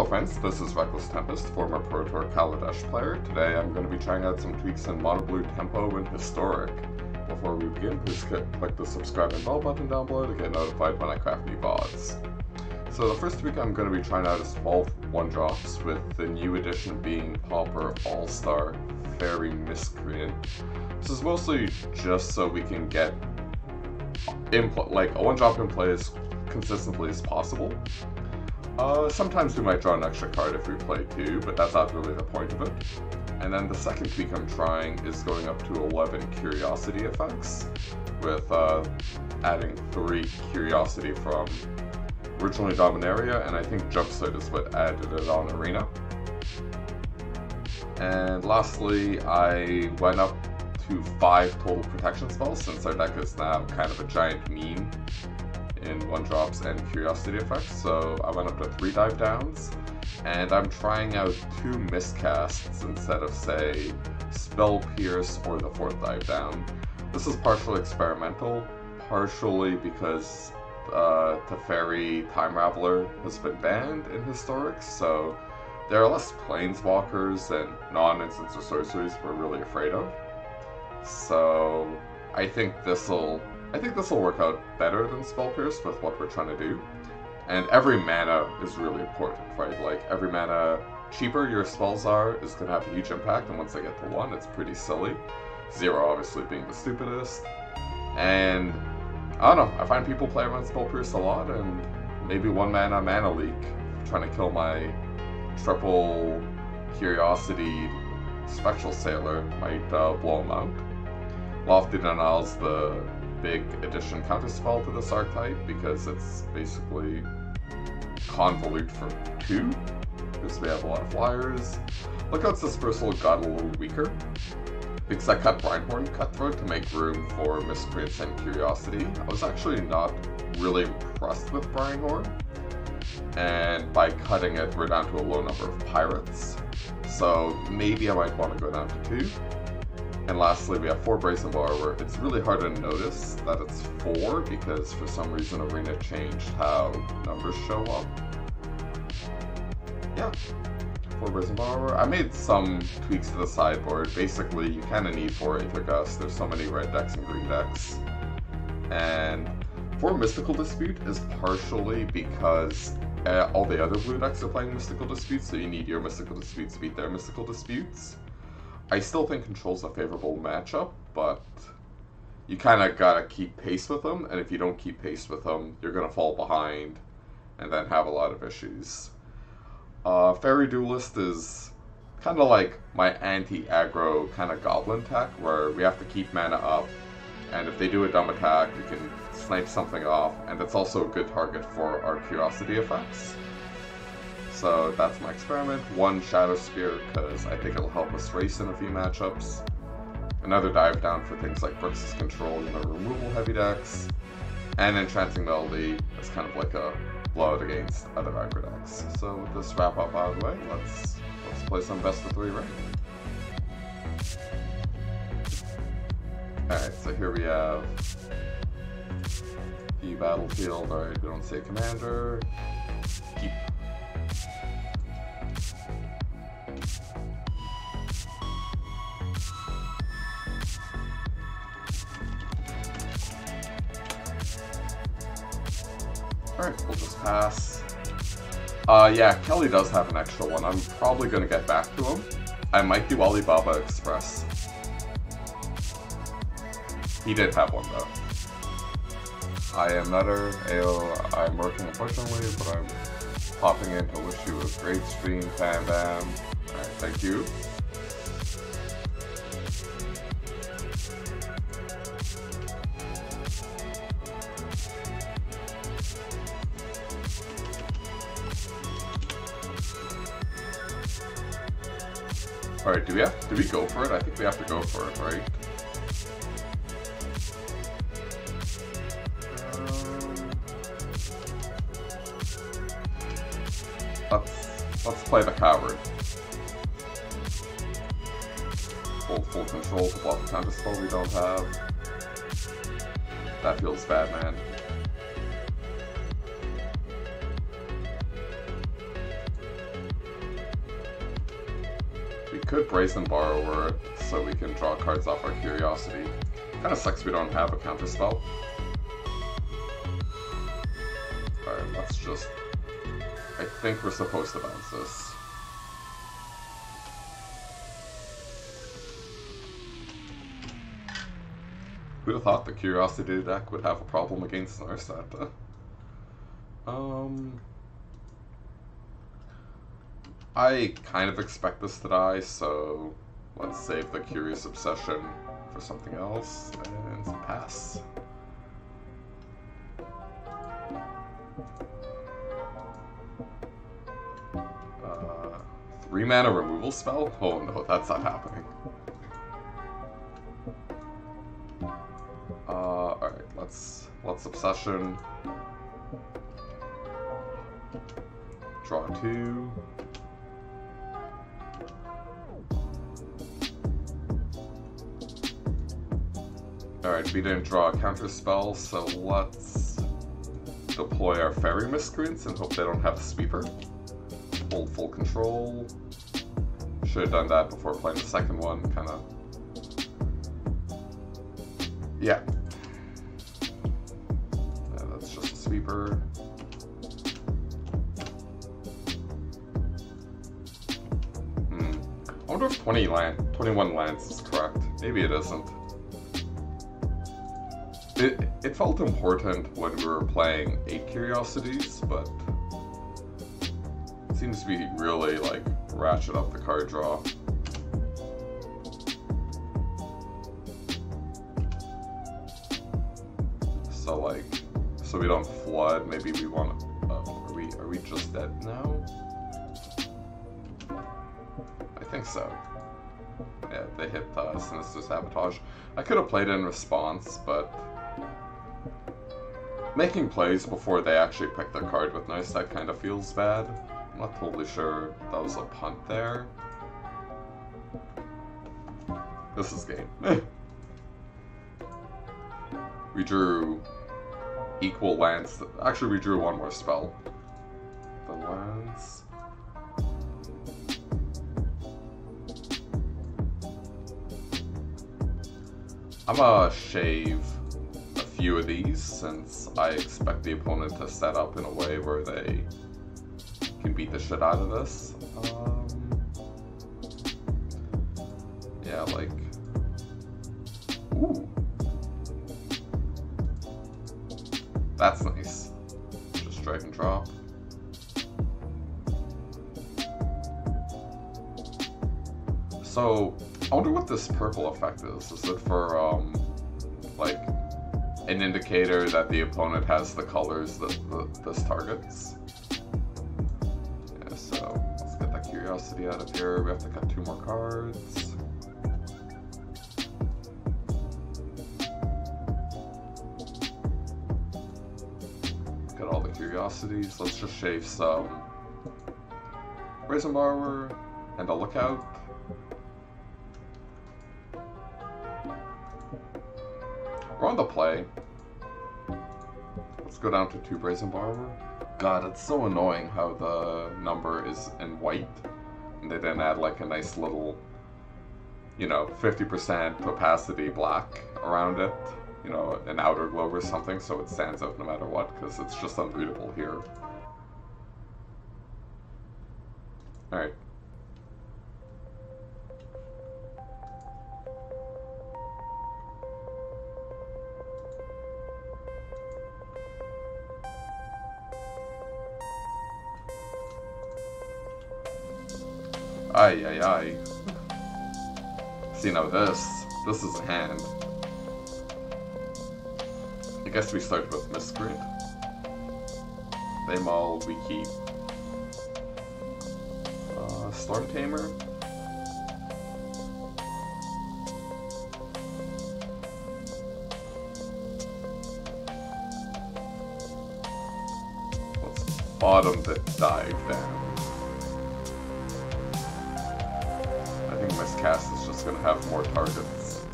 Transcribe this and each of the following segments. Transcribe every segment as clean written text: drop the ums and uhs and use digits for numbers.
friends, this is Tempest, former Pro Tour Kaladesh player. Today I'm going to be trying out some tweaks in MonoBlueTempo and Historic. Before we begin, please click the subscribe and bell button down below to get notified when I craft new VODs. So the first tweak I'm going to be trying out is 12 1-drops, with the new addition being Pauper, All-Star, Fairy, Miscreant. This is mostly just so we can get a 1-drop in play as consistently as possible. Sometimes we might draw an extra card if we play 2, but that's not really the point of it. And then the second tweak I'm trying is going up to 11 Curiosity effects, with adding 3 Curiosity from originally Dominaria, and I think Jumpsuit is what added it on Arena. And lastly, I went up to 5 total protection spells, since our deck is now kind of a giant meme in 1-drops and Curiosity effects. So I went up to 3 dive downs, and I'm trying out 2 miscasts instead of, say, Spell Pierce or the 4th dive down. This is partially experimental, partially because Teferi Time Raveler has been banned in Historic, so there are less Planeswalkers and non-instants or sorceries we're really afraid of. So I think this'll work out better than Spell Pierce with what we're trying to do. And every mana is really important, right? Like, every mana cheaper your spells are is going to have a huge impact, and once they get to 1, it's pretty silly. 0 obviously being the stupidest. And I don't know, I find people play around Spell Pierce a lot, and maybe 1 mana leak, trying to kill my triple Curiosity Spectral Sailor might blow him out. Lofty Denial's the big addition counterspell to this archetype, because it's basically Convolute for 2, because we have a lot of flyers. Lookout's dispersal got a little weaker, because I cut Brindhorn Cutthroat to make room for Miscreants and Curiosity. I was actually not really impressed with Brindhorn, and by cutting it we're down to a low number of pirates, so maybe I might want to go down to 2. And lastly, we have 4 Brazen Borrower. It's really hard to notice that it's 4, because for some reason Arena changed how numbers show up. Yeah, 4 Brazen Borrower. I made some tweaks to the sideboard. Basically, you kind of need 4 Aether Gust. There's so many red decks and green decks. And 4 Mystical Dispute is partially because all the other blue decks are playing Mystical Disputes, so you need your Mystical Disputes to beat their Mystical Disputes. I still think Control's a favorable matchup, but you kind of gotta keep pace with them, and if you don't keep pace with them, you're gonna fall behind and then have a lot of issues. Fairy Duelist is kind of like my anti-aggro kind of goblin tech, where we have to keep mana up, and if they do a dumb attack, we can snipe something off, and it's also a good target for our Curiosity effects. So that's my experiment. 1 Shadow Spear, because I think it'll help us race in a few matchups. Another dive down for things like Brooks' Control, removal heavy decks. And Enchanting Melody is kind of like a blowout against other aggro decks. So with this wrap up out of the way, let's play some best of 3 ranked. Alright, so here we have the battlefield. Alright, we don't say commander. Keep. Alright, we'll just pass. Yeah, Kelly does have an extra one. I'm probably going to get back to him. I might do Alibaba Express. He did have one, though. I am Nutter. Ayo, I'm working unfortunately, but I'm popping in to wish you a great stream, Bam Bam. Alright, thank you. Alright, do we go for it? I think we have to go for it, right? Let's play the coward. Full control to block the counterspell we don't have. That feels bad, man. We could Brazen Borrower so we can draw cards off our Curiosity. Kinda sucks we don't have a counter spell. Alright, let's just... I think we're supposed to bounce this. Who'd have thought the Curiosity deck would have a problem against Narset? I kind of expect this to die, so let's save the Curious Obsession for something else, and pass. Three mana removal spell? Oh no, that's not happening. Alright, let's Obsession. Draw 2. Alright, we didn't draw a counter spell, so let's deploy our Fairy Miscreants and hope they don't have a sweeper. Hold full control. Should have done that before playing the second one, kinda. Yeah. That's just a sweeper. I wonder if 21 lands is correct. Maybe it isn't. It felt important when we were playing 8 Curiosities, but it seems to be really, like, ratchet up the card draw. So, like, so we don't flood, maybe we want to... are we just dead now? I think so. Yeah, they hit Sinister Sabotage. I could have played in response, but... making plays before they actually pick their card with Nice, that kind of feels bad. I'm not totally sure that was a punt there. This is game. We drew equal lands. Actually, we drew one more spell. The lands... I'm gonna shave a few of these since I expect the opponent to set up in a way where they can beat the shit out of this. Yeah, like... Ooh. That's nice. Just drag and drop. So, I wonder what this purple effect is. Is it for, like, an indicator that the opponent has the colors that this targets? Yeah, so let's get that Curiosity out of here. We have to cut 2 more cards. Got all the Curiosities. Let's just shave some Brazen Borrower and a Lookout. We're on the play. Let's go down to 2 Brazen Borrower. God, it's so annoying how the number is in white. And they didn't add like a nice little, you know, 50% opacity black around it. You know, an outer globe or something so it stands out no matter what, because it's just unreadable here. Alright. Ay, ay, ay. See, now this is a hand. I guess we start with Miscreant. They maul, we keep. Storm Tamer. Let's bottom the dive down. I think Miscast is just gonna have more targets.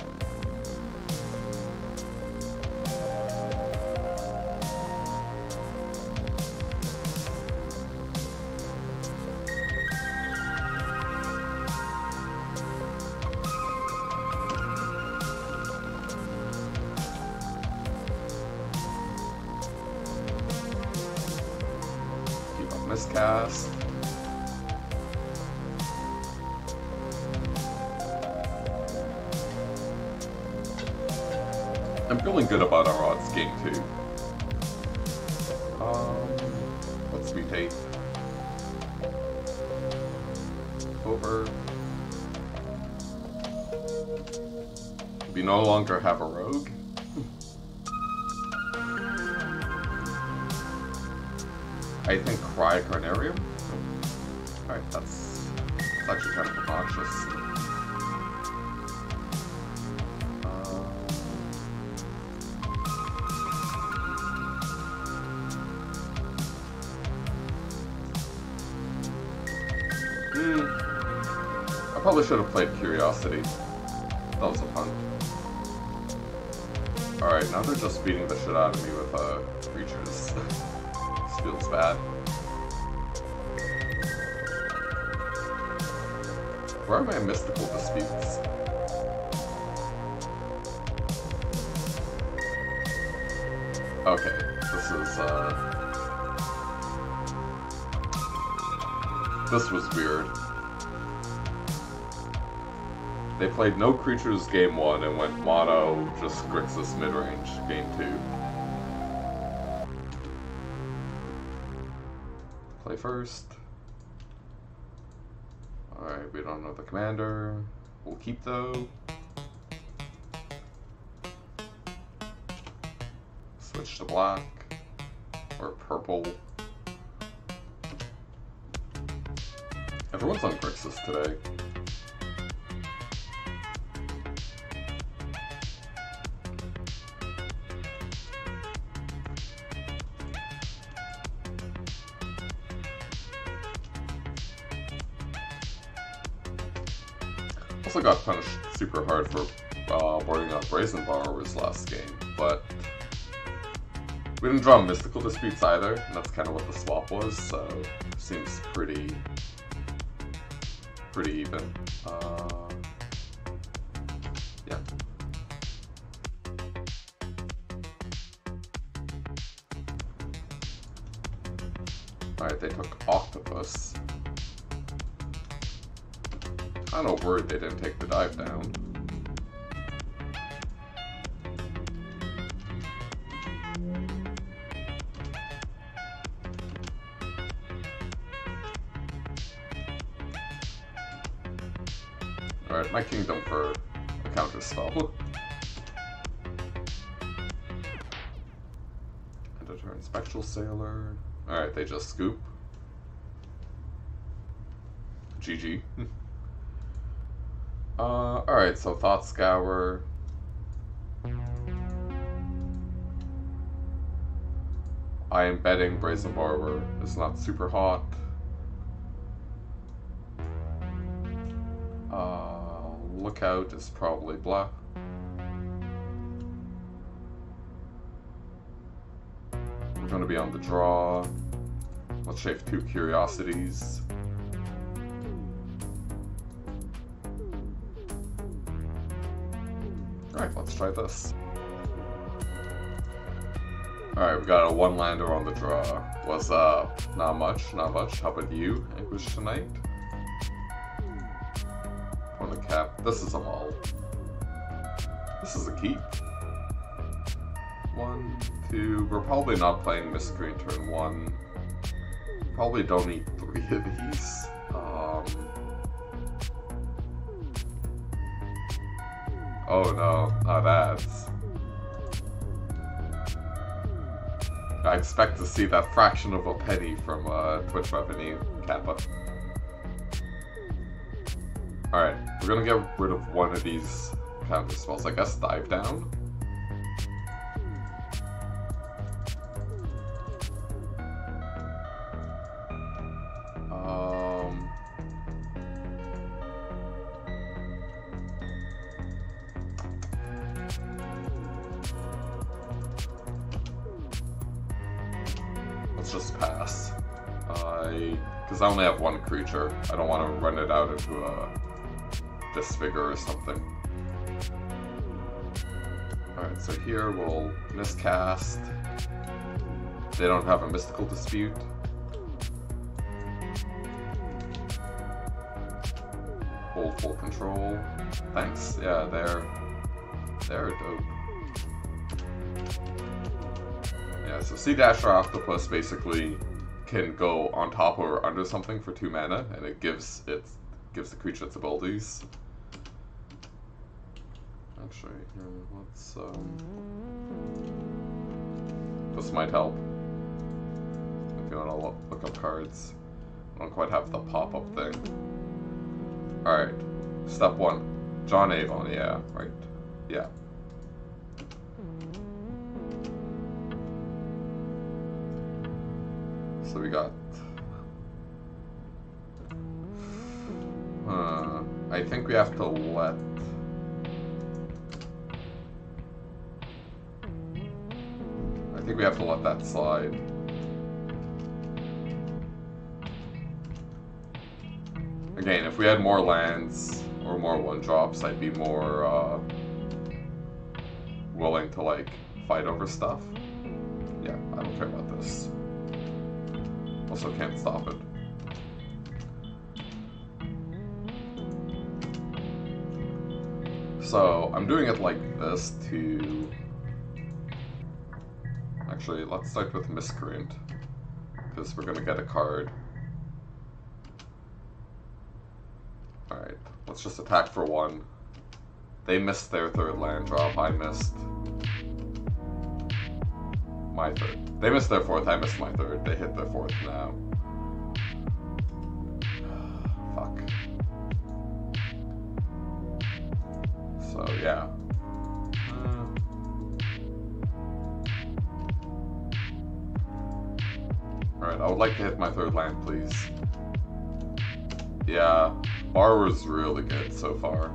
cast. I'm feeling good about our odds game too. Let's mutate. Over. We no longer have a rogue. I think Cry Carnarium. Alright, that's actually kind of obnoxious. I probably should have played Curiosities. That was a punt. Alright, now they're just beating the shit out of me with creatures. This feels bad. Where are my mystical disputes? Okay, this was weird. They played no creatures game 1 and went mono, just Grixis mid-range game 2. Play first. Alright, we don't know the commander. We'll keep though. Switch to black. Or purple. Everyone's on Grixis today. Also got punished super hard for boarding up Brazen Borrowers last game, but we didn't draw Mystical Disputes either, and that's kind of what the swap was, so seems pretty even. Yeah. Alright, they took Octopus. Kind of worried they didn't take the dive down. Alright, my kingdom for a counter spell. End of turn, Spectral Sailor. Alright, they just scoop. GG. Alright, so Thought Scour. I am betting Brazen Borrower is not super hot. Lookout is probably black. We're going to be on the draw. Let's shave 2 Curiosities. Alright, let's try this. Alright, we got a 1-lander on the draw. What's up? Not much, not much. How about you, Anguish tonight? On the cap. This is a lull. This is a keep. 1, 2. We're probably not playing Miscreant turn 1. Probably don't need 3 of these. Oh no, not ads. I expect to see that fraction of a penny from Twitch revenue, Kappa. Alright, we're gonna get rid of one of these counter spells. I guess Dive Down. Let's just pass. Because I only have 1 creature. I don't want to run it out into a Disfigure or something. Alright, so here we'll miscast. They don't have a Mystical Dispute. Hold full control. Thanks. Yeah, they're dope. Yeah, so Sea Dasher Octopus basically can go on top or under something for 2 mana, and it gives the creature its abilities. Actually, here, let's this might help if you want to look up cards. I don't quite have the pop-up thing. Alright, step 1. John Avon, yeah, right. Yeah. So we got... I think we have to let... I think we have to let that slide. Again, if we had more lands or more 1-drops, I'd be more willing to like fight over stuff. Yeah, I don't care about this. Also can't stop it. So I'm doing it like this to... Actually, let's start with Miscreant, because we're gonna get a card. Alright, let's just attack for 1. They missed their 3rd land drop, I missed my 3rd. They missed their 4th, I missed my 3rd. They hit their 4th now. Fuck. So, yeah. Alright, I would like to hit my 3rd land, please. Yeah, Borrower's really good so far.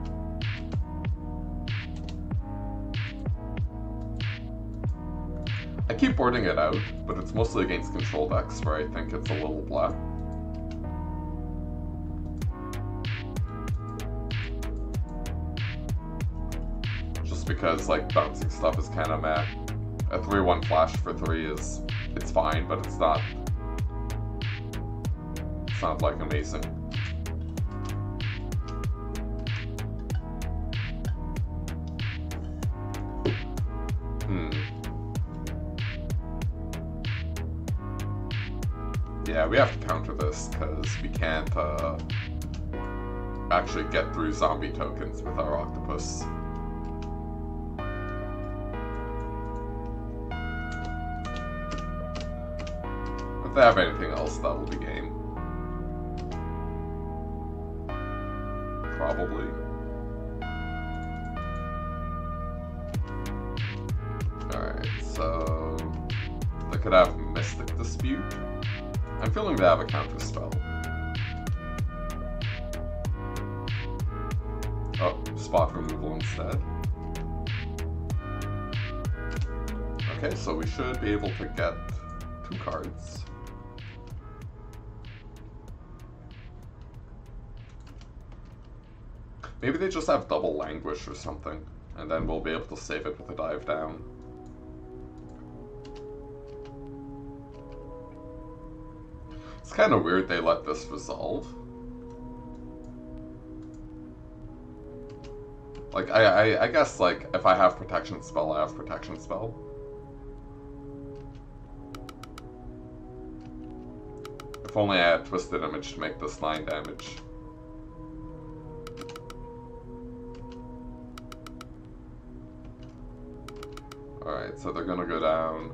I keep boarding it out, but it's mostly against control decks where I think it's a little black. Just because, like, bouncing stuff is kind of meh. A 3/1 flash for 3 it's fine, but it's not like amazing. Yeah, we have to counter this because we can't actually get through zombie tokens with our octopus. If they have anything else, that'll be game. Probably. Alright, so they could have Mystic Dispute. I'm feeling they have a counter spell. Oh, spot removal instead. Okay, so we should be able to get 2 cards. Maybe they just have double Languish or something, and then we'll be able to save it with a dive down. It's kind of weird they let this resolve. Like, I guess, like, if I have Protection Spell, I have Protection Spell. If only I had Twisted Image to make this 9 damage. Alright, so they're gonna go down.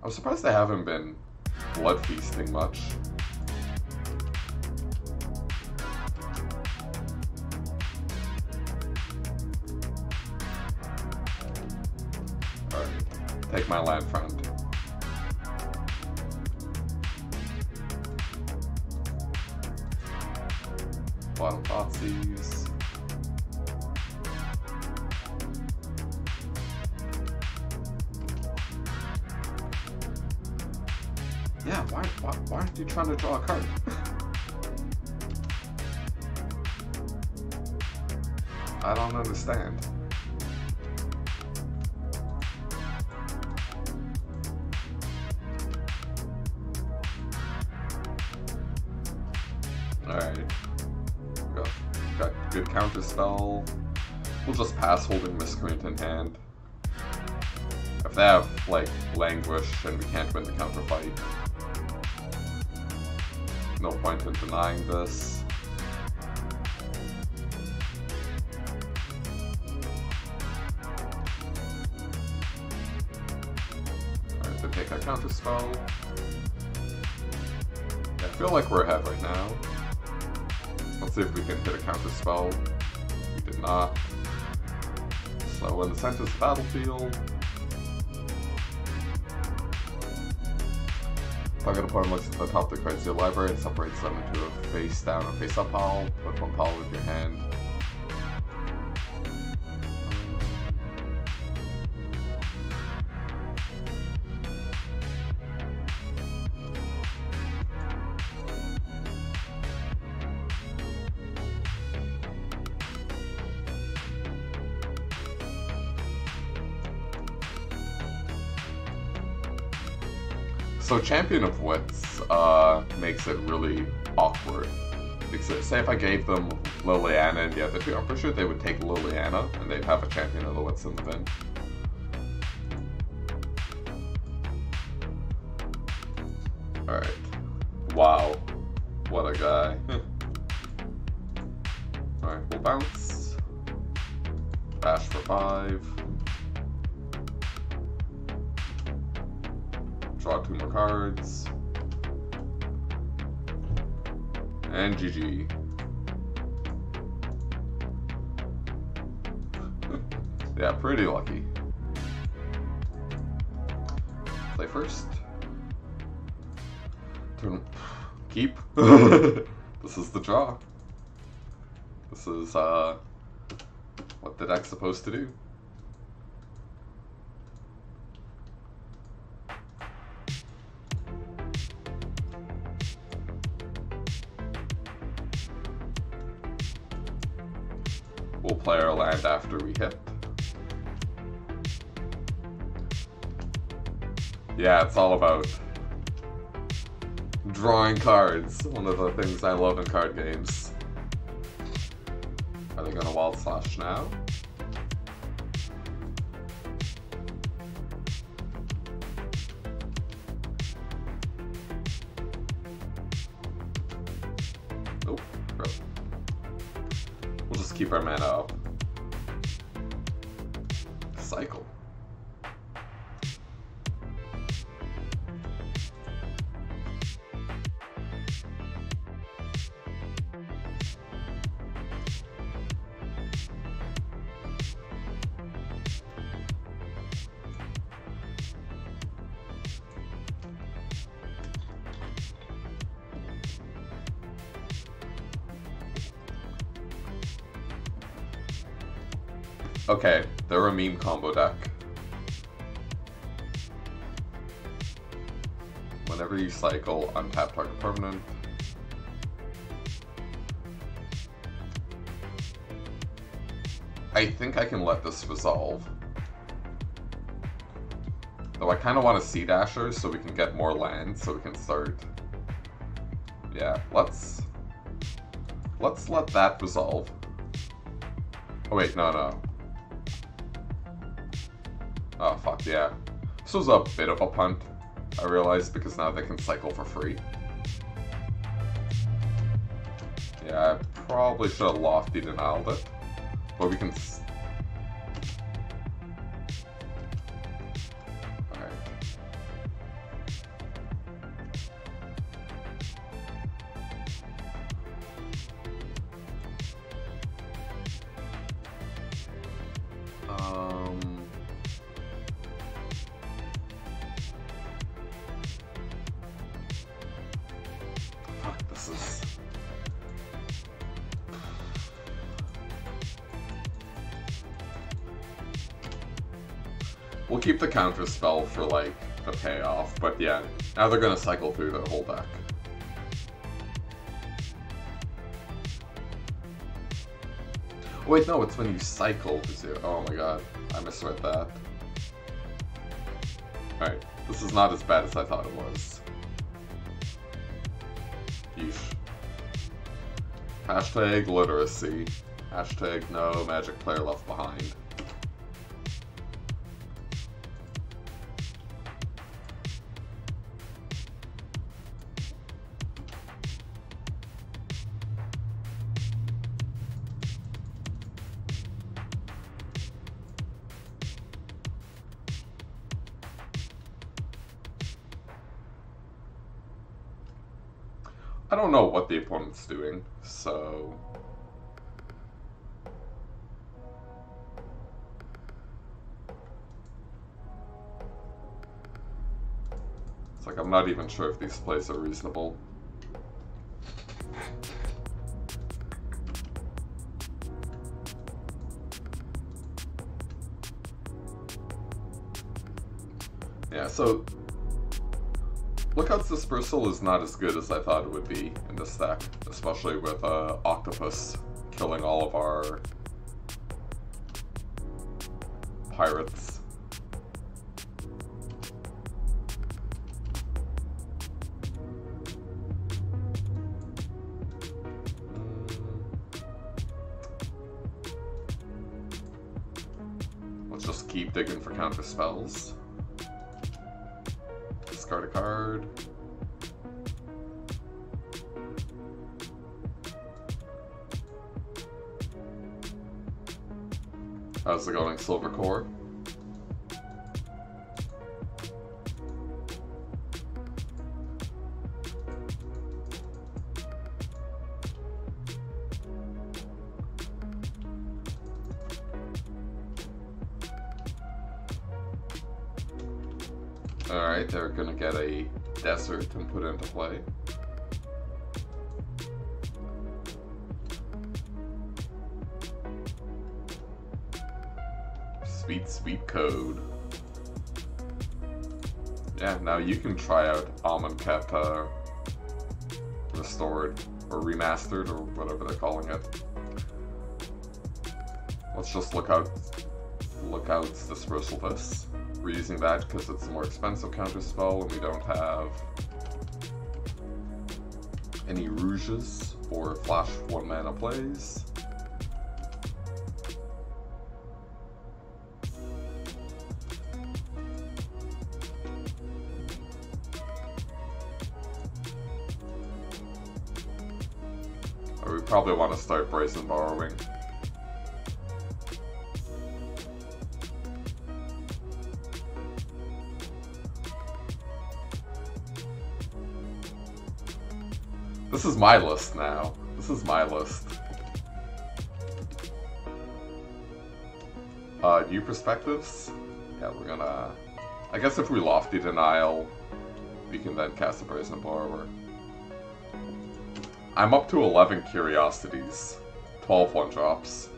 I'm surprised they haven't been blood feasting much. Alright, take my land friend. Bottom Thoughtseize. Yeah, why aren't you trying to draw a card? I don't understand. Alright. Got good counter spell. We'll just pass holding Miscreant in hand. If they have, like, Languish and we can't win the counter fight, no point in denying this. Alright, they take a counter spell. Yeah, I feel like we're ahead right now. Let's see if we can hit a counter spell. We did not. So when the center is the battlefield, target opponent looks at the top of the cards of your library and separates them into a face down and face up pile. Put one pile with your hand. So Champion of Wits makes it really awkward. Because say if I gave them Liliana and Yethitu, I'm pretty sure they would take Liliana and they'd have a Champion of the Wits in the bin. Alright. Wow. What a guy. Alright, we'll bounce. Bash for 5. Draw 2 more cards. And GG. Yeah, pretty lucky. Play first. Turn. Keep. This is the draw. This is what the deck's supposed to do. We'll play our land after we hit. Yeah, it's all about drawing cards. One of the things I love in card games. Are they gonna Wild Slash now? Nope. We'll just keep our mana up. Cycle. Okay, they're a meme combo deck. Whenever you cycle, untap target permanent. I think I can let this resolve. Though I kind of want to Sea Dasher so we can get more land, so we can start. Yeah, let's let that resolve. Oh wait, no. Oh fuck, yeah. This was a bit of a punt, I realized, because now they can cycle for free. Yeah, I probably should have lofty denialed it. But we can... Alright. Fuck, this is... We'll keep the counter spell for, like, the payoff, but yeah, now they're gonna cycle through the whole deck. Wait, no, it's when you cycle to... Oh my god, I misread that. Alright, this is not as bad as I thought it was. Yeesh. Hashtag literacy. Hashtag no Magic player left behind. I don't know what the opponent's doing, so... It's like I'm not even sure if these plays are reasonable. Yeah, so... Lookout's Dispersal is not as good as I thought it would be in this deck, especially with Octopus killing all of our pirates. Let's just keep digging for counter spells. Discard a card. How's it going, Silver Core? Alright, they're gonna get a desert and put into play. Sweet, sweet code. Yeah, now you can try out Amonkhet Restored, or Remastered, or whatever they're calling it. Let's just look out Dispersal this. We're using that because it's a more expensive counter spell and we don't have any rouges or flash 1 mana plays. Or we probably want to start Brazen Borrowing. This is my list now. This is my list. New perspectives? Yeah, we're gonna... I guess if we Lofty Denial, we can then cast a Brazen Borrower. I'm up to 11 Curiosities. 12 1-drops.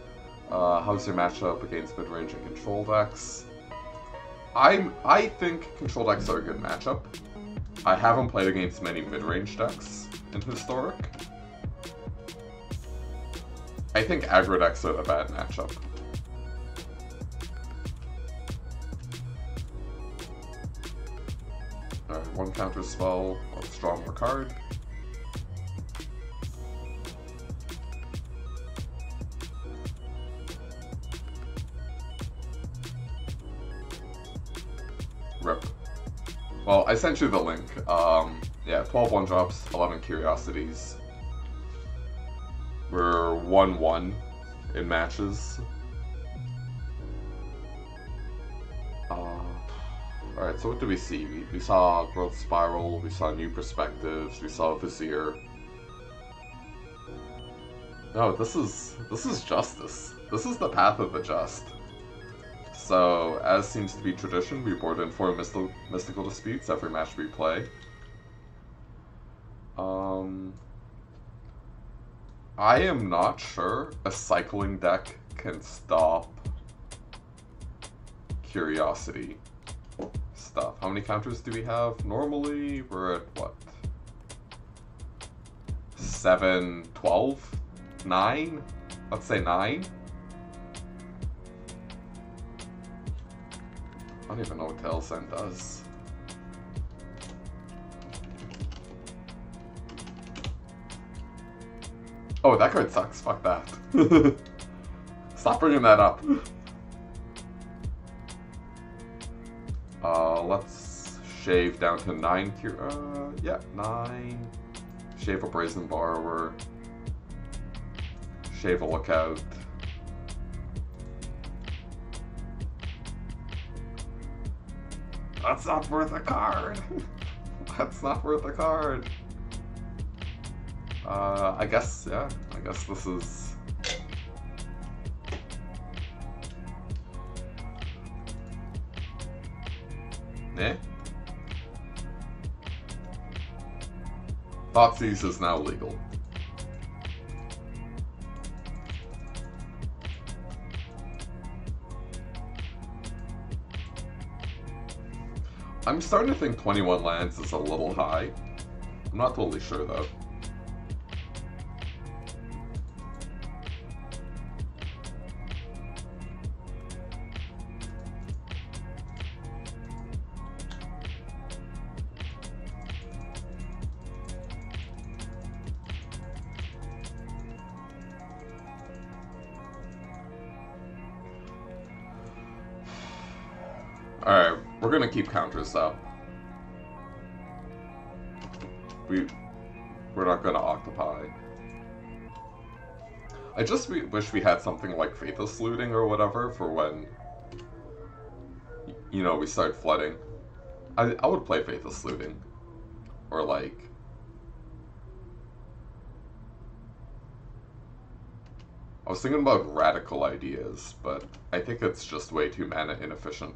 How's your matchup against mid-range and control decks? I think control decks are a good matchup. I haven't played against many mid-range decks in Historic. I think aggro decks are a bad matchup. Alright, 1 counter spell, 1 stronger card. Rip. Well, I sent you the link. Yeah, 12 1-drops, 11 Curiosities. We're 1-1 in matches. Alright, so what do we see? We saw Growth Spiral, we saw New Perspectives, we saw Vizier. No, this is Justice. This is the path of the just. So, as seems to be tradition, we board in 4 mystical disputes every match we play. I am not sure a cycling deck can stop Curiosity stuff. How many counters do we have? Normally, we're at what? 7, 12? 9? Let's say 9? I don't even know what Tail Send does. Oh, that card sucks. Fuck that. Stop bringing that up. Let's shave down to 9 yeah, 9. Shave a Brazen Borrower. Shave a Lookout. That's not worth a card. That's not worth a card. I guess, yeah, I guess this is... Eh? Thoughtseize is now legal. I'm starting to think 21 lands is a little high. I'm not totally sure though. Alright, we're gonna keep counters up. We're not gonna Octopi. I just wish we had something like Faithless Looting or whatever for when, you know, we start flooding. I would play Faithless Looting. Or like... I was thinking about Radical Ideas, but I think it's just way too mana inefficient.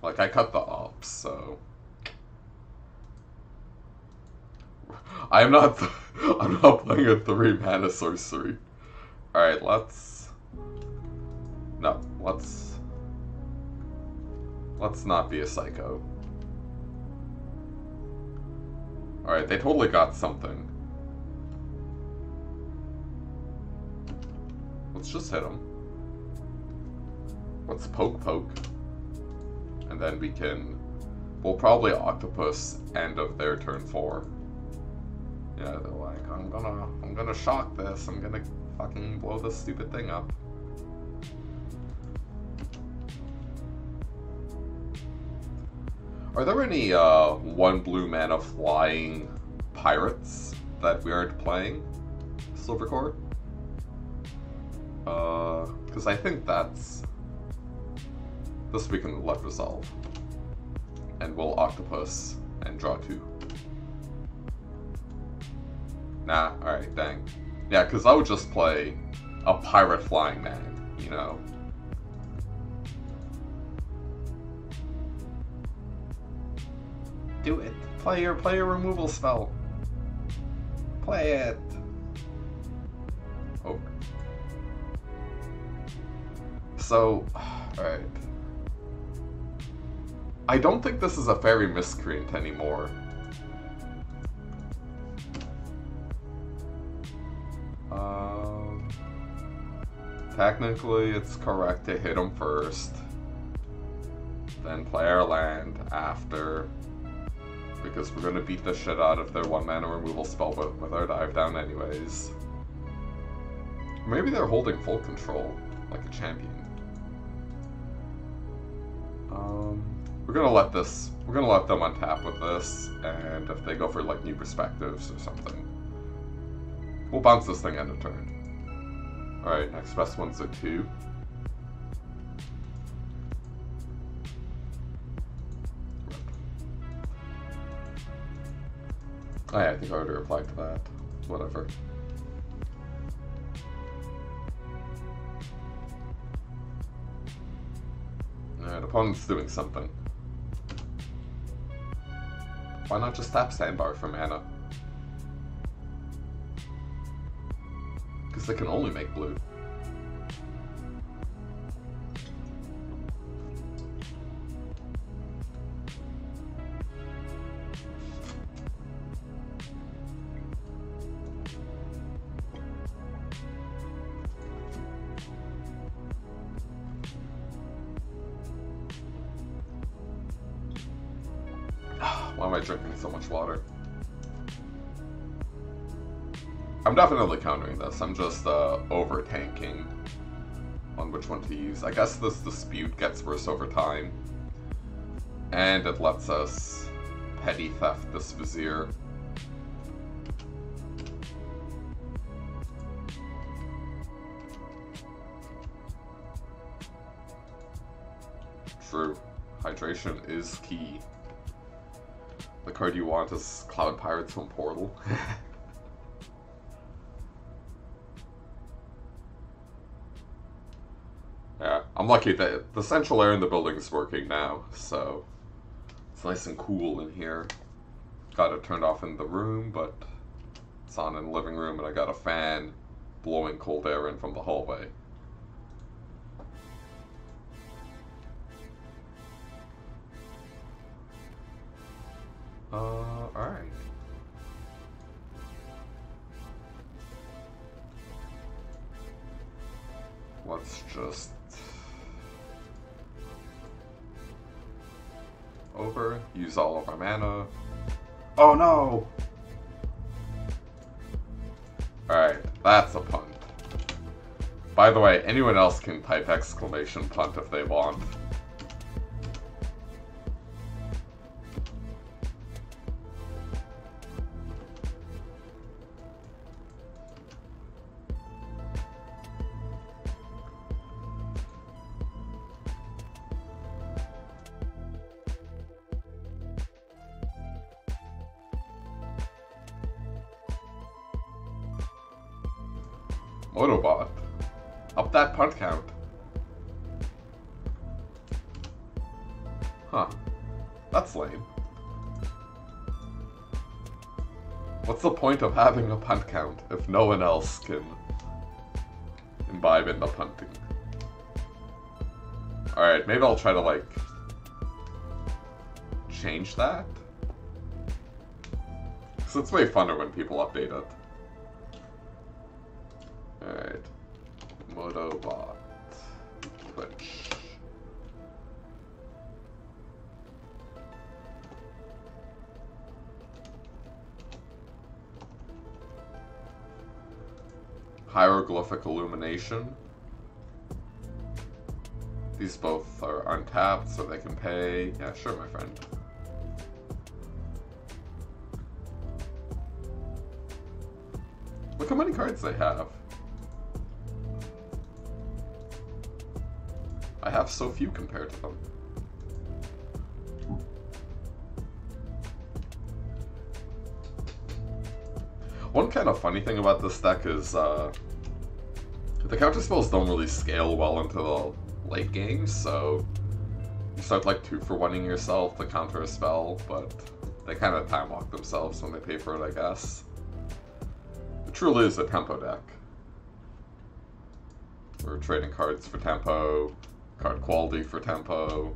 Like, I cut the ops, so... I'm not playing a 3-mana sorcery. Alright, let's not be a psycho. Alright, they totally got something. Let's just hit them. Let's poke. And then we'll probably Octopus end of their turn 4. Yeah, they're like, I'm gonna shock this, I'm gonna fucking blow this stupid thing up. Are there any 1 blue mana flying pirates that we aren't playing, Silvercore? Because I think that's... This we can let resolve. And we'll Octopus and draw 2. Nah, alright, dang. Yeah, because I would just play a pirate flying mag, you know? Do it. Play your removal spell. Play it. Oh. So, alright. I don't think this is a Fairy Miscreant anymore. Technically, it's correct to hit them first. Then play our land after. Because we're gonna beat the shit out of their 1-mana removal spell with our dive down anyways. Maybe they're holding full control, like a champion. We're gonna let them untap with this, and if they go for like New Perspectives or something, we'll bounce this thing end of turn. Alright, next best one's a 2. Oh yeah, I think I already replied to that. Whatever. Alright, opponent's doing something. Why not just tap Sandbar for mana? Because they can only make blue. Why am I drinking so much water? I'm definitely countering this. I'm just over-tanking on which one to use. I guess this dispute gets worse over time. And it lets us petty theft this vizier. True. Hydration is key. The card you want is Cloud Pirates from Portal. Yeah, I'm lucky that the central air in the building is working now, so it's nice and cool in here. Got it turned off in the room, but it's on in the living room, and I got a fan blowing cold air in from the hallway. Alright. Let's just use all of our mana. Oh no! Alright, that's a punt. By the way, anyone else can type exclamation punt if they want. Autobot. Up that punt count. Huh. That's lame. What's the point of having a punt count if no one else can imbibe in the punting? Alright, maybe I'll try to, like, change that? Because it's way funner when people update it. Alright. MonoBot. Twitch. Hieroglyphic Illumination. These both are untapped, so they can pay. Yeah, sure, my friend. Look how many cards they have. I have so few compared to them. One kind of funny thing about this deck is the counter spells don't really scale well into the late game, so you start like 2-for-1ing yourself to counter a spell, but they kind of time lock themselves when they pay for it, I guess. It truly is a tempo deck. We're trading cards for tempo, card quality for tempo.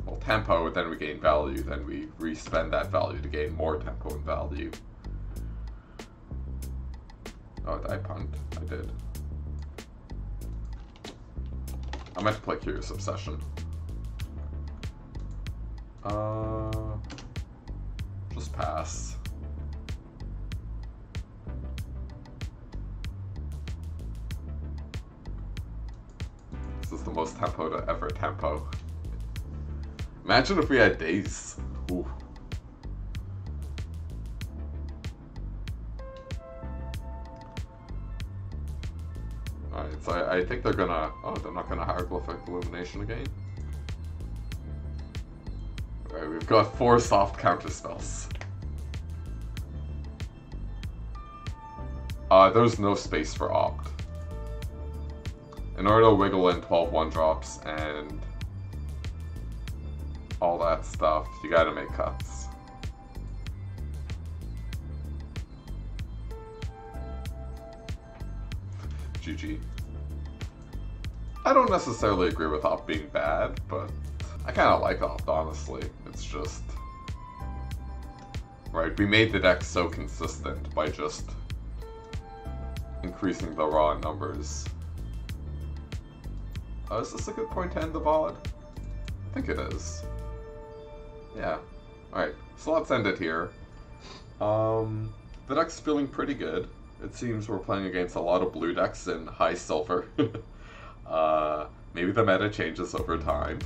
Well, tempo, then we gain value, then we re-spend that value to gain more tempo and value. Oh, did I punt? I did. I meant to play Curious Obsession. Just pass. This is the most tempo to ever tempo. Imagine if we had days. Ooh. Alright, so I think they're gonna... Oh, they're not gonna Hieroglyphic Illumination again? Alright, we've got 4 soft counter spells. There's no space for Opt. In order to wiggle in 12 1-drops and all that stuff, you gotta make cuts. GG. I don't necessarily agree with Opt being bad, but I kinda like Opt, honestly. It's just... Right, we made the deck so consistent by just increasing the raw numbers. Is this a good point to end the VOD? I think it is. Yeah. Alright, so let's end it here. the deck's feeling pretty good. It seems we're playing against a lot of blue decks in high silver. Maybe the meta changes over time.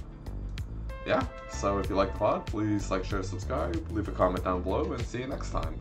Yeah, so if you like the pod, please like, share, subscribe, leave a comment down below, and see you next time.